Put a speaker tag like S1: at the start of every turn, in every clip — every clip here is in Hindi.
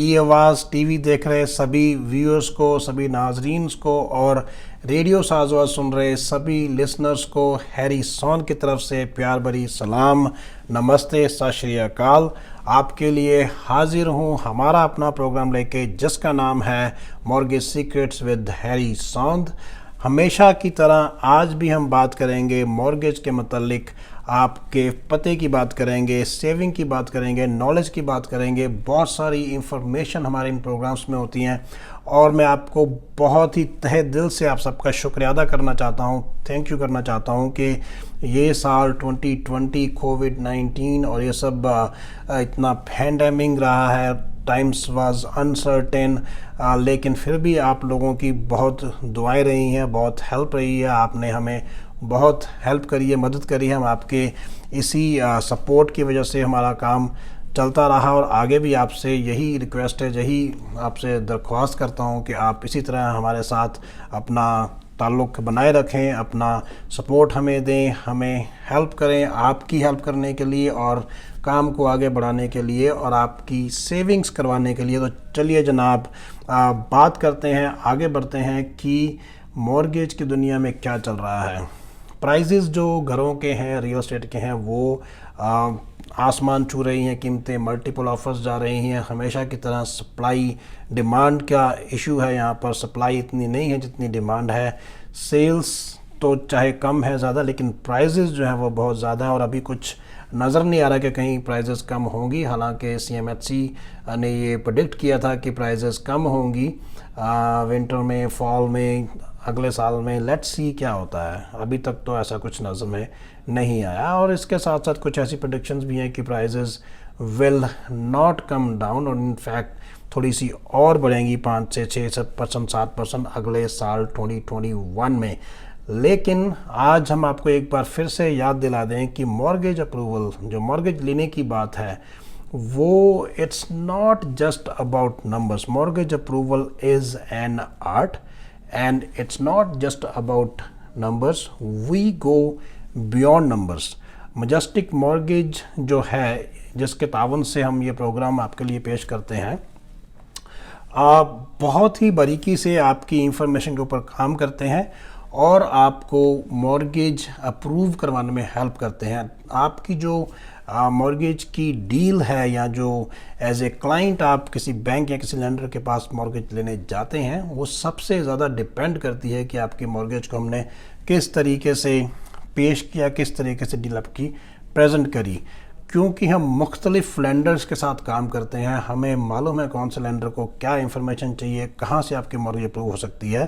S1: ई आवाज़ टीवी देख रहे सभी व्यूअर्स को, सभी नाजरीन को और रेडियो साज़वा सुन रहे सभी लिसनर्स को हैरी सॉन की तरफ से प्यार भरी सलाम, नमस्ते, सत श्री अकाल। आपके लिए हाजिर हूँ हमारा अपना प्रोग्राम लेके जिसका नाम है मॉर्गेज सीक्रेट्स विद हैरी सौंद। हमेशा की तरह आज भी हम बात करेंगे मॉर्गेज के मतलब, आपके पते की बात करेंगे, सेविंग की बात करेंगे, नॉलेज की बात करेंगे। बहुत सारी इंफॉर्मेशन हमारे इन प्रोग्राम्स में होती हैं और मैं आपको बहुत ही तहे दिल से आप सबका शुक्रिया अदा करना चाहता हूँ, थैंक यू करना चाहता हूँ कि ये साल 2020 कोविड-19 और ये सब इतना पैंडेमिक रहा है, टाइम्स वाज अनसर्टेन, लेकिन फिर भी आप लोगों की बहुत दुआएं रही हैं, बहुत हेल्प रही है, आपने हमें बहुत हेल्प करी है, मदद करी है। हम आपके इसी सपोर्ट की वजह से हमारा काम चलता रहा और आगे भी आपसे यही रिक्वेस्ट है, यही आपसे दरख्वास्त करता हूं कि आप इसी तरह हमारे साथ अपना ताल्लुक़ बनाए रखें, अपना सपोर्ट हमें दें, हमें हेल्प करें, आपकी हेल्प करने के लिए और काम को आगे बढ़ाने के लिए और आपकी सेविंग्स करवाने के लिए। तो चलिए जनाब, बात करते हैं, आगे बढ़ते हैं कि मॉर्गेज की दुनिया में क्या चल रहा है। प्राइजेस जो घरों के हैं, रियल एस्टेट के हैं, वो आसमान छू रही हैं, कीमतें मल्टीपल ऑफर्स जा रही हैं। हमेशा की तरह सप्लाई डिमांड का इशू है, यहाँ पर सप्लाई इतनी नहीं है जितनी डिमांड है। सेल्स तो चाहे कम है ज़्यादा, लेकिन प्राइजेस जो है वो बहुत ज़्यादा है और अभी कुछ नज़र नहीं आ रहा कि कहीं प्राइजेस कम होंगी। हालांकि CMHC ने ये प्रेडिक्ट किया था कि प्राइजेस कम होंगी विंटर में, फॉल में, अगले साल में। लेट्स सी क्या होता है, अभी तक तो ऐसा कुछ नज़र में नहीं आया। और इसके साथ साथ कुछ ऐसी प्रेडिक्शंस भी हैं कि prices will not come down और इनफैक्ट थोड़ी सी और बढ़ेंगी, 5 से 6% 7% अगले साल 2021 में। लेकिन आज हम आपको एक बार फिर से याद दिला दें कि मॉर्गेज अप्रूवल, जो मॉर्गेज लेने की बात है, वो it's not just about numbers. Mortgage approval is an art and it's not just about numbers, we go beyond numbers। Majestic mortgage जो है, जिसके तावन से हम ये प्रोग्राम आपके लिए पेश करते हैं, बहुत ही बारीकी से आपकी इंफॉर्मेशन के ऊपर काम करते हैं और आपको मॉर्गेज अप्रूव करवाने में हेल्प करते हैं। आपकी जो मॉर्गेज की डील है या जो एज ए क्लाइंट आप किसी बैंक या किसी लेंडर के पास मॉर्गेज लेने जाते हैं, वो सबसे ज़्यादा डिपेंड करती है कि आपकी मॉर्गेज को हमने किस तरीके से पेश किया, किस तरीके से डील आपकी प्रेजेंट करी। क्योंकि हम मुख्तलिफ लेंडर्स के साथ काम करते हैं, हमें मालूम है कौन से लेंडर को क्या इंफॉर्मेशन चाहिए, कहाँ से आपकी मॉर्गेज अप्रूव हो सकती है।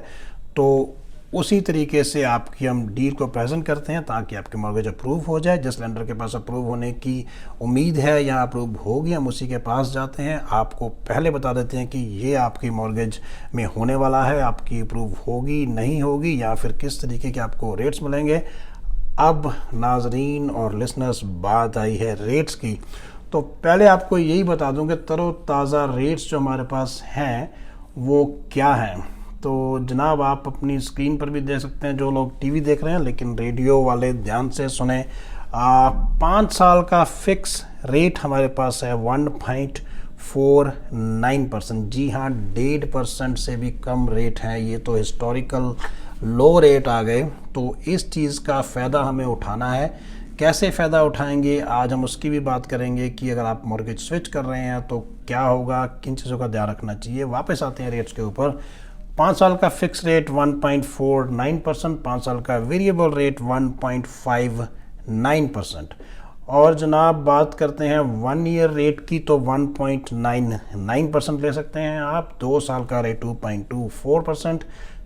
S1: तो उसी तरीके से आपकी हम डील को प्रेजेंट करते हैं ताकि आपकी मॉर्गेज अप्रूव हो जाए। जिस लेंडर के पास अप्रूव होने की उम्मीद है या अप्रूव होगी, हम उसी के पास जाते हैं, आपको पहले बता देते हैं कि ये आपकी मॉर्गेज में होने वाला है, आपकी अप्रूव होगी नहीं होगी या फिर किस तरीके के आपको रेट्स मिलेंगे। अब नाजरीन और लिसनर्स, बात आई है रेट्स की, तो पहले आपको यही बता दूं कि तरोताज़ा रेट्स जो हमारे पास हैं वो क्या हैं। तो जनाब, आप अपनी स्क्रीन पर भी देख सकते हैं जो लोग टीवी देख रहे हैं, लेकिन रेडियो वाले ध्यान से सुने। 5 साल का फिक्स रेट हमारे पास है 1.49%। जी हाँ, 1.5% से भी कम रेट है। ये तो हिस्टोरिकल लो रेट आ गए, तो इस चीज़ का फ़ायदा हमें उठाना है। कैसे फ़ायदा उठाएंगे, आज हम उसकी भी बात करेंगे कि अगर आप मॉर्गेज स्विच कर रहे हैं तो क्या होगा, किन चीज़ों का ध्यान रखना चाहिए। वापस आते हैं रेट्स के ऊपर। 5 साल का फिक्स रेट 1.49%, 5 साल का वेरिएबल रेट 1.59%। और जनाब, बात करते हैं 1 ईयर रेट की, तो 1.99% ले सकते हैं आप। 2 साल का रेट 2.24%,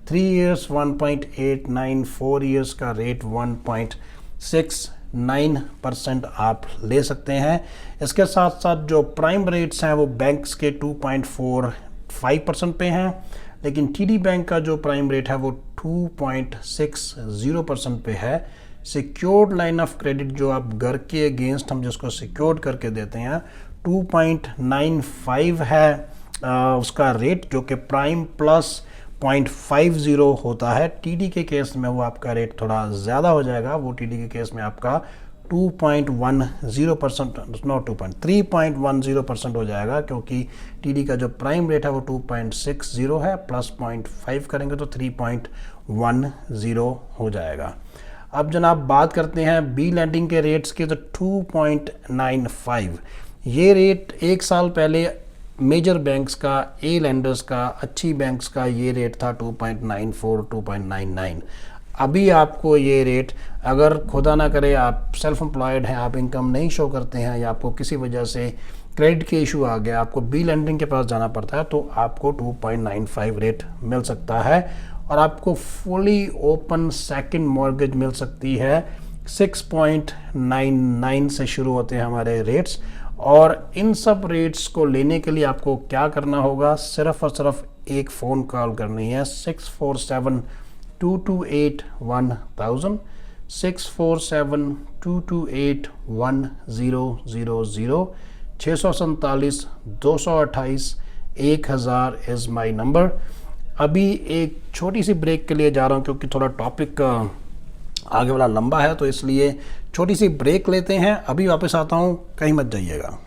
S1: 3 ईयर्स 1.89, 4 ईयर्स का रेट 1.69% आप ले सकते हैं। इसके साथ साथ जो प्राइम रेट्स हैं वो बैंक्स के 2.45% पे हैं, लेकिन TD बैंक का जो प्राइम रेट है वो 2.60% पे है। सिक्योर्ड लाइन ऑफ क्रेडिट, जो आप घर के अगेंस्ट हम जिसको सिक्योर्ड करके देते हैं, 2.95 है उसका रेट, जो कि प्राइम प्लस 0.50 होता है। TD के केस में वो आपका रेट थोड़ा ज़्यादा हो जाएगा, वो TD के केस में आपका 2.10%, नॉट 3.10% हो जाएगा, क्योंकि टीडी का जो प्राइम रेट है वो 2.60 है, प्लस 0.5 करेंगे तो 3.10 हो जाएगा। अब जनाब बात करते हैं बी लैंडिंग के रेट्स के, तो 2.95 ये रेट एक साल पहले मेजर बैंक्स का, ए लैंडर्स का, अच्छी बैंक्स का ये रेट था 2.94, 2.99। अभी आपको ये रेट, अगर खुदा ना करे आप सेल्फ एम्प्लॉयड हैं, आप इनकम नहीं शो करते हैं, या आपको किसी वजह से क्रेडिट के इशू आ गया, आपको बी लैंडिंग के पास जाना पड़ता है, तो आपको 2.95 रेट मिल सकता है, और आपको फुली ओपन सेकंड मॉर्गेज मिल सकती है। 6.99 से शुरू होते हैं हमारे रेट्स, और इन सब रेट्स को लेने के लिए आपको क्या करना होगा, सिर्फ और सिर्फ एक फ़ोन कॉल करनी है, 647-228-1000, 647-228-1000, 647-228-1000 इज़ माई नंबर। अभी एक छोटी सी ब्रेक के लिए जा रहा हूँ, क्योंकि थोड़ा टॉपिक आगे वाला लंबा है, तो इसलिए छोटी सी ब्रेक लेते हैं। अभी वापस आता हूँ, कहीं मत जाइएगा।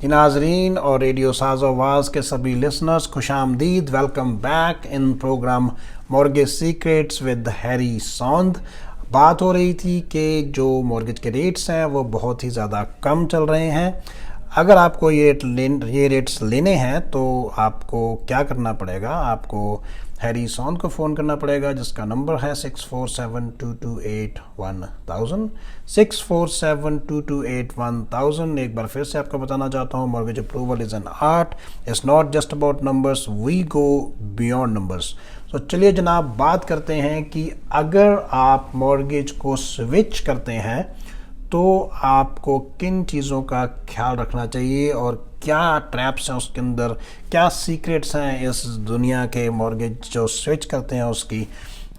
S1: नाज़रीन और रेडियो साज़ आवाज़ के सभी लिसनर्स, खुशामदीद, welcome back in program mortgage secrets with Harry Saund. बात हो रही थी कि जो मॉर्गेज के रेट्स हैं वो बहुत ही ज़्यादा कम चल रहे हैं। अगर आपको ये रेट्स लेने हैं तो आपको क्या करना पड़ेगा, आपको हैरी सौंद को फ़ोन करना पड़ेगा, जिसका नंबर है 647-228-1000, 647-228-1000। एक बार फिर से आपको बताना चाहता हूँ, mortgage approval is an art, it's not just about numbers, we go beyond numbers. तो चलिए जनाब बात करते हैं कि अगर आप मॉर्गेज को स्विच करते हैं तो आपको किन चीज़ों का ख्याल रखना चाहिए, और क्या ट्रैप्स हैं उसके अंदर, क्या सीक्रेट्स हैं इस दुनिया के मॉर्गेज जो स्विच करते हैं उसकी।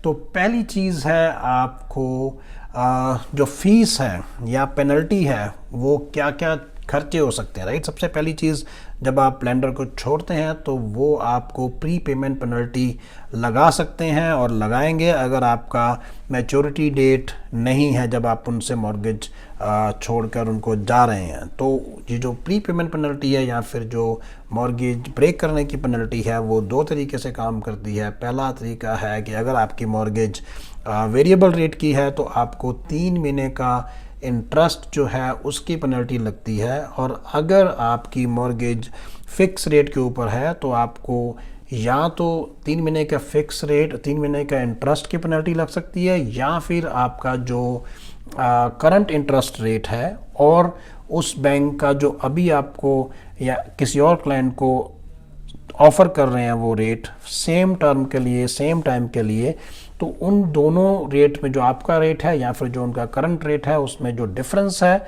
S1: तो पहली चीज़ है, आपको जो फीस है या पेनल्टी है वो क्या क्या खर्चे हो सकते हैं, राइट। सबसे पहली चीज़, जब आप लेंडर को छोड़ते हैं तो वो आपको प्री पेमेंट पेनल्टी लगा सकते हैं और लगाएंगे अगर आपका मैच्योरिटी डेट नहीं है जब आप उनसे मॉर्गेज छोड़कर उनको जा रहे हैं। तो ये जो प्री पेमेंट पेनल्टी है या फिर जो मॉर्गेज ब्रेक करने की पेनल्टी है वो दो तरीके से काम करती है। पहला तरीका है कि अगर आपकी मॉर्गेज वेरिएबल रेट की है तो आपको 3 महीने का इंटरेस्ट जो है उसकी पेनल्टी लगती है, और अगर आपकी मॉर्गेज फिक्स रेट के ऊपर है तो आपको या तो 3 महीने का फिक्स रेट, 3 महीने का इंटरेस्ट की पेनल्टी लग सकती है, या फिर आपका जो करंट इंटरेस्ट रेट है और उस बैंक का जो अभी आपको या किसी और क्लाइंट को ऑफ़र कर रहे हैं वो रेट सेम टर्म के लिए, सेम टाइम के लिए, तो उन दोनों रेट में जो आपका रेट है या फिर जो उनका करंट रेट है उसमें जो डिफरेंस है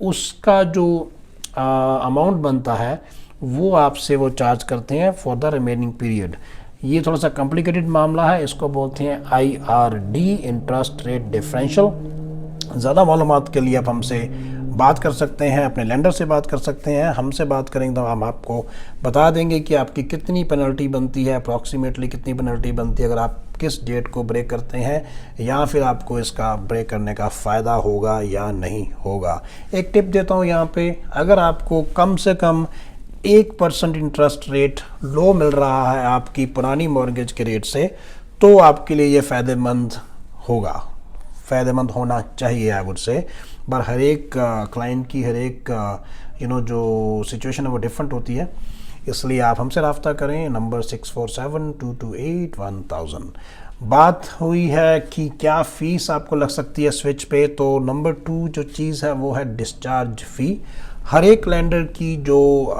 S1: उसका जो अमाउंट बनता है वो आपसे वो चार्ज करते हैं फॉर द रिमेनिंग पीरियड। ये थोड़ा सा कॉम्प्लिकेटेड मामला है, इसको बोलते हैं IRD, इंटरेस्ट रेट डिफरेंशियल। ज़्यादा मालूमात के लिए आप हमसे बात कर सकते हैं, अपने लेंडर से बात कर सकते हैं। हमसे बात करेंगे तो हम आपको बता देंगे कि आपकी कितनी पेनल्टी बनती है, अप्रॉक्सीमेटली कितनी पेनल्टी बनती है अगर आप किस डेट को ब्रेक करते हैं, या फिर आपको इसका ब्रेक करने का फ़ायदा होगा या नहीं होगा। एक टिप देता हूँ यहाँ पे, अगर आपको कम से कम 1% इंटरेस्ट रेट लो मिल रहा है आपकी पुरानी मॉर्गेज के रेट से, तो आपके लिए ये फ़ायदेमंद होगा, फ़ायदेमंद होना चाहिए आई वुड से। पर हर एक क्लाइंट की, हर एक जो सिचुएशन है वो डिफरेंट होती है, इसलिए आप हमसे रब्ता करें, नंबर 647-228-1000। बात हुई है कि क्या फ़ीस आपको लग सकती है स्विच पे, तो नंबर 2 जो चीज़ है वो है डिस्चार्ज फ़ी। हर एक लेंडर की जो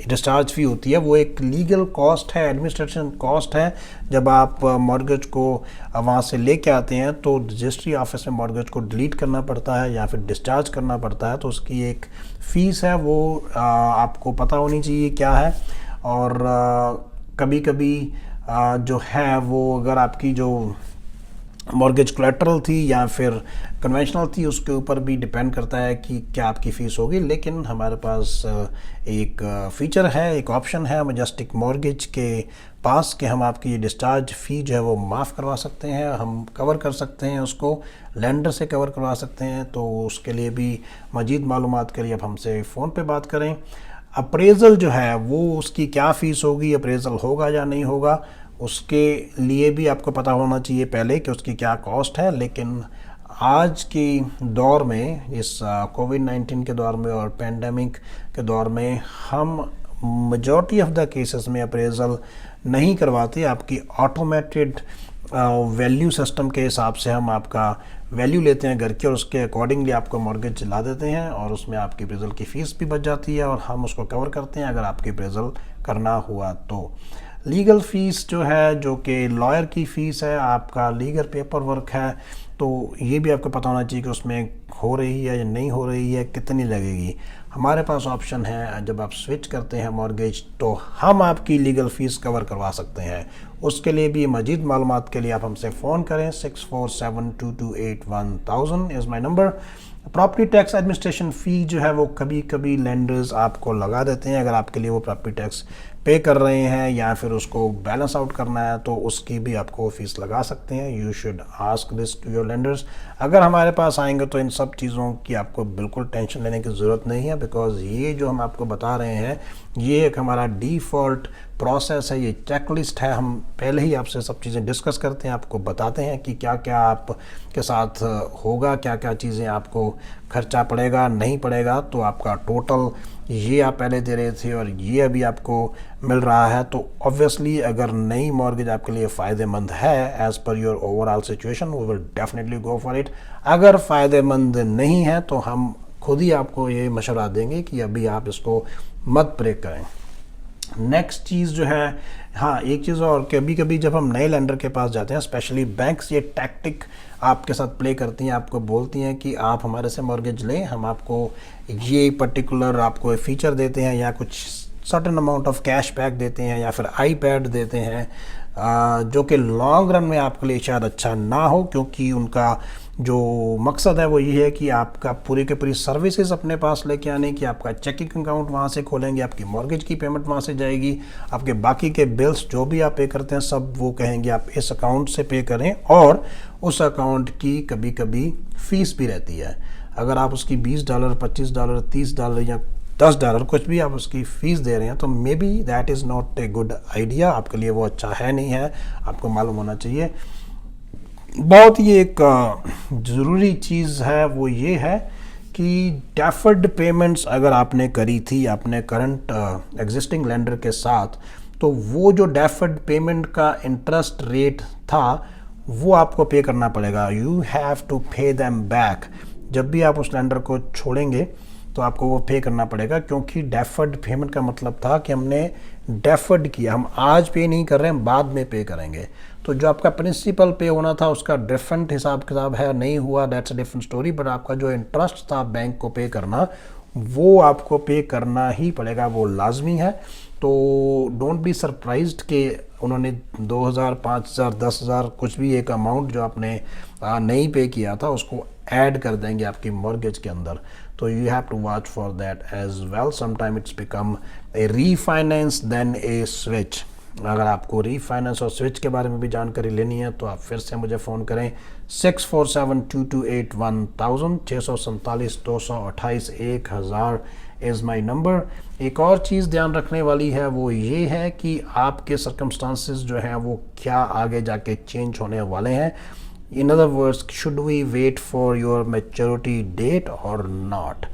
S1: डिस्चार्ज फ़ी होती है वो एक लीगल कॉस्ट है, एडमिनिस्ट्रेशन कॉस्ट है। जब आप मॉर्गेज को वहाँ से लेके आते हैं तो रजिस्ट्री ऑफिस में मॉर्गेज को डिलीट करना पड़ता है या फिर डिस्चार्ज करना पड़ता है, तो उसकी एक फ़ीस है, वो आपको पता होनी चाहिए क्या है। और कभी कभी जो है वो अगर आपकी जो मॉर्गेज कोलेटरल थी या फिर कन्वेंशनल थी, उसके ऊपर भी डिपेंड करता है कि क्या आपकी फ़ीस होगी। लेकिन हमारे पास एक फ़ीचर है, एक ऑप्शन है मैजेस्टिक मॉर्गेज के पास कि हम आपकी डिस्चार्ज फ़ी जो है वो माफ़ करवा सकते हैं, हम कवर कर सकते हैं, उसको लेंडर से कवर करवा सकते हैं। तो उसके लिए भी मज़ीद मालूमात के लिए आप हमसे फ़ोन पे बात करें। अप्रेज़ल जो है वो उसकी क्या फ़ीस होगी, अप्रेज़ल होगा या नहीं होगा, उसके लिए भी आपको पता होना चाहिए पहले कि उसकी क्या कॉस्ट है। लेकिन आज के दौर में, इस कोविड-19 के दौर में और पेंडेमिक के दौर में, हम मेजॉरिटी ऑफ द केसेस में अप्रेज़ल नहीं करवाते। आपकी ऑटोमेटेड वैल्यू सिस्टम के हिसाब से हम आपका वैल्यू लेते हैं घर की और उसके अकॉर्डिंगली आपको मॉर्गेज ला देते हैं और उसमें आपकी अप्रेज़ल की फ़ीस भी बच जाती है और हम उसको कवर करते हैं अगर आपकी अप्रेज़ल करना हुआ तो। लीगल फ़ीस जो है, जो कि लॉयर की फ़ीस है, आपका लीगल पेपर वर्क है, तो ये भी आपको पता होना चाहिए कि उसमें हो रही है या नहीं हो रही है, कितनी लगेगी। हमारे पास ऑप्शन है, जब आप स्विच करते हैं मॉर्गेज तो हम आपकी लीगल फ़ीस कवर करवा सकते हैं। उसके लिए भी मज़ीद मालूमात के लिए आप हमसे फ़ोन करें। 6472281000 is my number. Property tax administration fee जो है वो कभी कभी लेंडर्स आपको लगा देते हैं। अगर आपके लिए वो प्रॉपर्टी टैक्स पे कर रहे हैं या फिर उसको बैलेंस आउट करना है तो उसकी भी आपको फ़ीस लगा सकते हैं। You should ask this to your lenders. अगर हमारे पास आएंगे तो इन सब चीज़ों की आपको बिल्कुल टेंशन लेने की ज़रूरत नहीं है, बिकॉज़ ये जो हम आपको बता रहे हैं ये एक हमारा डिफ़ॉल्ट प्रोसेस है, ये चेकलिस्ट है। हम पहले ही आपसे सब चीज़ें डिस्कस करते हैं, आपको बताते हैं कि क्या क्या आपके साथ होगा, क्या क्या चीज़ें आपको खर्चा पड़ेगा, नहीं पड़ेगा। तो आपका टोटल ये आप पहले दे रहे थे और ये अभी आपको मिल रहा है। तो ऑब्वियसली अगर नई मॉर्गेज आपके लिए फ़ायदेमंद है as per your overall situation, we will definitely go for it. अगर फ़ायदेमंद नहीं है तो हम खुद ही आपको ये मशवरा देंगे कि अभी आप इसको मत ब्रेक करें। नेक्स्ट चीज़ जो है, हाँ एक चीज़ और, कभी कभी जब हम नए लेंडर के पास जाते हैं, स्पेशली बैंक्स ये टैक्टिक आपके साथ प्ले करती हैं, आपको बोलती हैं कि आप हमारे से मॉर्गेज लें, हम आपको ये पर्टिकुलर आपको फीचर देते हैं या कुछ certain amount of cash back देते हैं या फिर आईपैड देते हैं, जो कि लॉन्ग रन में आपके लिए शायद अच्छा ना हो, क्योंकि उनका जो मकसद है वो ये है कि आपका पूरी के पूरी सर्विसेज अपने पास लेके आने की, आपका चेकिंग अकाउंट वहाँ से खोलेंगे, आपकी मॉर्गेज की पेमेंट वहाँ से जाएगी, आपके बाकी के बिल्स जो भी आप पे करते हैं सब वो कहेंगे आप इस अकाउंट से पे करें, और उस अकाउंट की कभी कभी फ़ीस भी रहती है। अगर आप उसकी $20, $25, $30 या $10 कुछ भी आप उसकी फ़ीस दे रहे हैं तो may B that is not a good idea, आपके लिए वो अच्छा है नहीं है, आपको मालूम होना चाहिए। बहुत ही एक ज़रूरी चीज़ है वो ये है कि डेफर्ड पेमेंट्स अगर आपने करी थी अपने करंट एग्जिस्टिंग लेंडर के साथ, तो वो जो डेफर्ड पेमेंट का इंटरेस्ट रेट था वो आपको पे करना पड़ेगा। You have to pay them back. जब भी आप उस लेंडर को छोड़ेंगे तो आपको वो पे करना पड़ेगा, क्योंकि डेफर्ड पेमेंट का मतलब था कि हमने डेफर्ड किया, हम आज पे नहीं कर रहे हैं, बाद में पे करेंगे। तो जो आपका प्रिंसिपल पे होना था उसका डिफरेंट हिसाब किताब है, नहीं हुआ, that's a different story. But आपका जो इंटरेस्ट था बैंक को पे करना, वो आपको पे करना ही पड़ेगा, वो लाजमी है। तो डोंट बी सरप्राइज्ड कि उन्होंने 2000, 5000, 10,000 कुछ भी एक अमाउंट जो आपने नहीं पे किया था उसको ऐड कर देंगे आपकी मॉर्गेज के अंदर। तो you have to watch for that as well. Sometime it's become a refinance than a switch. अगर आपको रीफाइनेंस और स्विच के बारे में भी जानकारी लेनी है तो आप फिर से मुझे फ़ोन करें। 6472281000, 647-228-1000 इज़ माई नंबर। एक और चीज़ ध्यान रखने वाली है वो ये है कि आपके सर्कमस्टांसेस जो हैं वो क्या आगे जाके चेंज होने वाले हैं। In other words, should we wait for your maturity date और नॉट?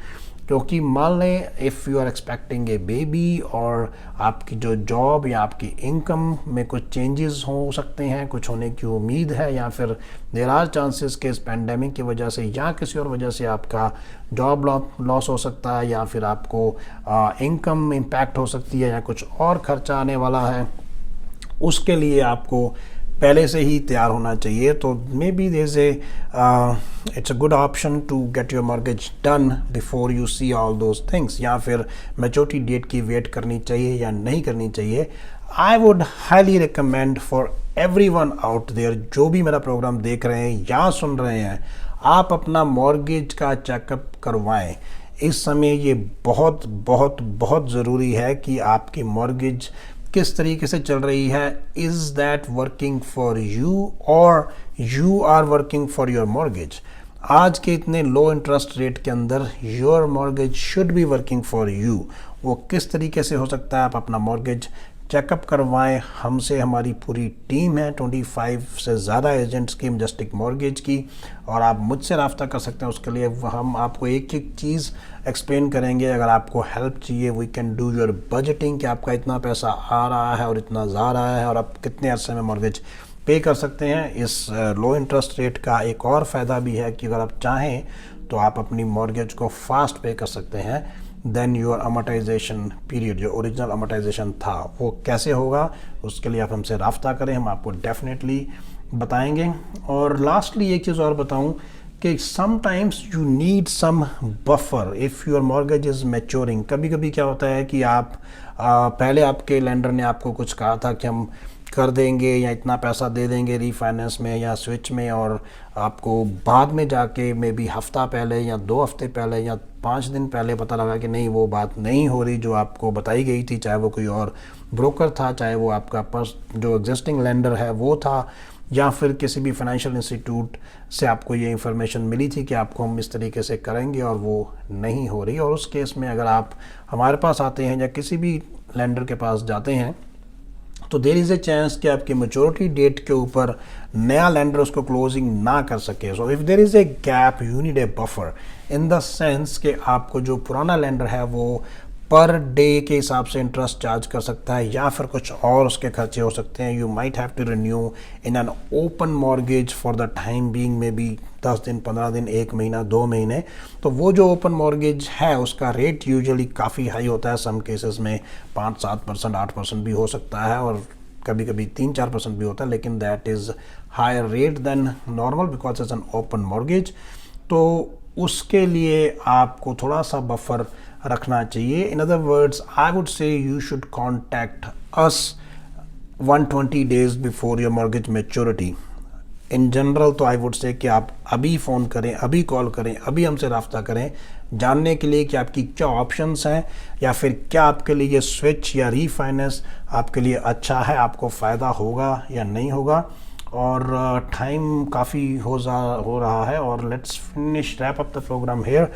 S1: क्योंकि मान लें if you are expecting a baby और आपकी जो जॉब या आपकी इनकम में कुछ चेंजेस हो सकते हैं, कुछ होने की उम्मीद है, या फिर देयर आर चांसेस कि इस पैंडेमिक की वजह से या किसी और वजह से आपका जॉब लॉस हो सकता है, या फिर आपको इनकम इम्पैक्ट हो सकती है, या कुछ और खर्चा आने वाला है, उसके लिए आपको पहले से ही तैयार होना चाहिए। तो may be there is it's a good option to get your mortgage done before you see all those things. या फिर मैच्योरिटी डेट की वेट करनी चाहिए या नहीं करनी चाहिए। I would highly recommend for everyone out there जो भी मेरा प्रोग्राम देख रहे हैं या सुन रहे हैं, आप अपना मॉर्गेज का चेकअप करवाएं। इस समय ये बहुत बहुत बहुत ज़रूरी है कि आपकी मॉर्गेज किस तरीके से चल रही है। Is that working for you or you are working for your mortgage. आज के इतने लो इंटरेस्ट रेट के अंदर your mortgage should be working for you. वो किस तरीके से हो सकता है, आप अपना मॉर्गेज चेकअप करवाएं हमसे। हमारी पूरी टीम है 25 से ज़्यादा एजेंट्स की मजेस्टिक मॉर्गेज की, और आप मुझसे रब्ता कर सकते हैं। उसके लिए हम आपको एक एक चीज़ एक्सप्लेन करेंगे। अगर आपको हेल्प चाहिए, we can do your budgeting कि आपका इतना पैसा आ रहा है और इतना जा रहा है और आप कितने अरसे में मॉर्गेज पे कर सकते हैं। इस लो इंटरेस्ट रेट का एक और फ़ायदा भी है कि अगर आप चाहें तो आप अपनी मॉर्गेज को फास्ट पे कर सकते हैं देन योर अमोर्टाइजेशन पीरियड। जो ओरिजिनल अमोर्टाइजेशन था वो कैसे होगा, उसके लिए आप हमसे रब्ता करें, हम आपको डेफिनेटली बताएंगे। और लास्टली एक चीज़ और बताऊं कि sometimes you need some buffer if your mortgage is maturing. कभी कभी क्या होता है कि आप पहले आपके लेंडर ने आपको कुछ कहा था कि हम कर देंगे या इतना पैसा दे देंगे रीफाइनेंस में या स्विच में, और आपको बाद में जाके मे बी हफ्ता पहले या 2 हफ्ते पहले या 5 दिन पहले पता लगा कि नहीं, वो बात नहीं हो रही जो आपको बताई गई थी। चाहे वो कोई और ब्रोकर था, चाहे वो आपका जो एग्जिस्टिंग लेंडर है वो था, या फिर किसी भी फाइनेंशियल इंस्टीट्यूट से आपको ये इन्फॉर्मेशन मिली थी कि आपको हम इस तरीके से करेंगे और वो नहीं हो रही। और उस केस में अगर आप हमारे पास आते हैं या किसी भी लेंडर के पास जाते हैं तो देयर इज़ ए चांस कि आपकी मैच्योरिटी डेट के ऊपर नया लेंडर उसको क्लोजिंग ना कर सके। So if there is a gap you need a buffer in the sense कि आपको जो पुराना लेंडर है वो पर डे के हिसाब से इंटरेस्ट चार्ज कर सकता है या फिर कुछ और उसके खर्चे हो सकते हैं। You might have to renew in an open mortgage for the time being, may be 10 दिन, 15 दिन, 1 महीना, 2 महीने। तो वो जो ओपन मॉर्गेज है उसका रेट यूजुअली काफ़ी हाई होता है। सम केसेस में 5-7%, 8% भी हो सकता है, और कभी कभी 3-4% भी होता है, लेकिन that is higher rate than normal because it's an open mortgage. तो उसके लिए आपको थोड़ा सा बफर रखना चाहिए। In other words I would say you should contact us 120 days before your mortgage maturity. In general तो आई वुड से कि आप अभी फ़ोन करें, अभी कॉल करें, अभी हमसे रब्ता करें जानने के लिए कि आपकी क्या ऑप्शंस हैं, या फिर क्या आपके लिए ये स्विच या रीफाइनेंस आपके लिए अच्छा है, आपको फ़ायदा होगा या नहीं होगा। और टाइम काफ़ी हो रहा है, और let's finish wrap up the programme here.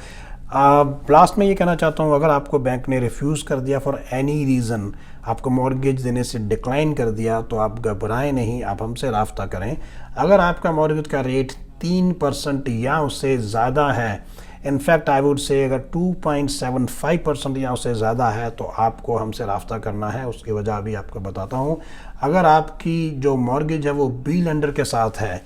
S1: Last में ये कहना चाहता हूँ, अगर आपको बैंक ने रिफ्यूज़ कर दिया फॉर एनी रीज़न, आपको मॉर्गेज देने से डिक्लाइन कर दिया, तो आप घबराएं नहीं, आप हमसे रब्ता करें। अगर आपका मॉर्गेज का रेट 3% या उससे ज़्यादा है, इनफैक्ट आई वुड से अगर 2.75% या उससे ज़्यादा है, तो आपको हमसे रब्ता करना है। उसकी वजह भी आपको बताता हूँ। अगर आपकी जो मॉर्गेज है वो बी लेंडर के साथ है,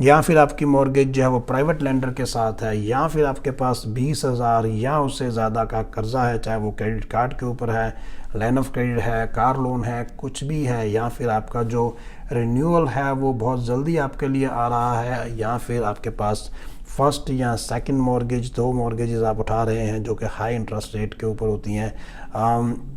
S1: या फिर आपकी मॉर्गेज जो है वो प्राइवेट लेंडर के साथ है, या फिर आपके पास 20,000 या उससे ज़्यादा का कर्जा है, चाहे वो क्रेडिट कार्ड के ऊपर है, लाइन ऑफ क्रेडिट है, कार लोन है, कुछ भी है, या फिर आपका जो रिन्यूअल है वो बहुत जल्दी आपके लिए आ रहा है, या फिर आपके पास फर्स्ट या सेकंड मॉर्गेज, 2 मॉर्गेजेस आप उठा रहे हैं जो कि हाई इंटरेस्ट रेट के ऊपर होती हैं,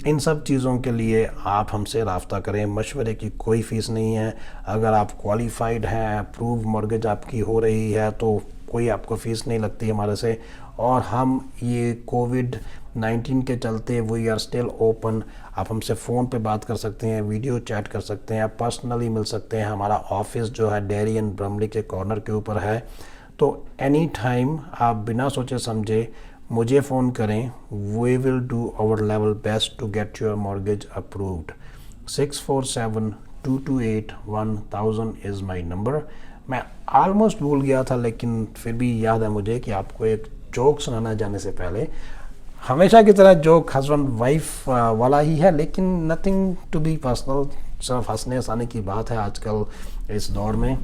S1: इन सब चीज़ों के लिए आप हमसे रब्ता करें। मशवरे की कोई फ़ीस नहीं है। अगर आप क्वालिफाइड हैं, अप्रूव मॉर्गेज आपकी हो रही है, तो कोई आपको फ़ीस नहीं लगती हमारे से। और हम ये कोविड-19 के चलते वी आर स्टिल ओपन। आप हमसे फ़ोन पे बात कर सकते हैं, वीडियो चैट कर सकते हैं, पर्सनली मिल सकते हैं। हमारा ऑफिस जो है डेरी एंड ब्रमली के कॉर्नर के ऊपर है। तो एनी टाइम आप बिना सोचे समझे मुझे फ़ोन करें। We will do our level best to get your mortgage approved. 647-228-1000 is my number. मैं ऑलमोस्ट भूल गया था, लेकिन फिर भी याद है मुझे कि आपको एक जोक सुनाना जाने से पहले। हमेशा की तरह जोक हस्बैंड वाइफ वाला ही है, लेकिन नथिंग टू बी पर्सनल, सिर्फ हंसने हंसाने की बात है आजकल इस दौर में।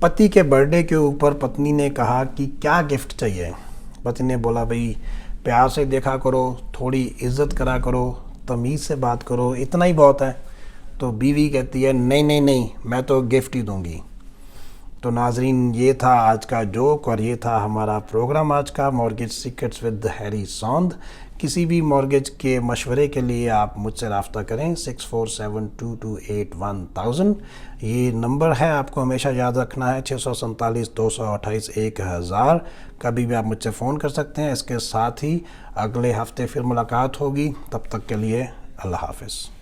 S1: पति के बर्थडे के ऊपर पत्नी ने कहा कि क्या गिफ्ट चाहिए। पति ने बोला, भाई प्यार से देखा करो, थोड़ी इज्जत करा करो, तमीज़ से बात करो, इतना ही बहुत है। तो बीवी कहती है, नहीं नहीं नहीं, मैं तो गिफ्ट ही दूंगी। तो नाजरीन, ये था आज का जोक, और ये था हमारा प्रोग्राम आज का, मॉर्गेज सीक्रेट्स विद हैरी सौंद। किसी भी मॉर्गेज के मशवरे के लिए आप मुझसे रब्ता करें 6472281000। ये नंबर है, आपको हमेशा याद रखना है, 647-228-1000। कभी भी आप मुझसे फ़ोन कर सकते हैं। इसके साथ ही अगले हफ्ते फिर मुलाकात होगी, तब तक के लिए अल्लाह हाफ़िज़।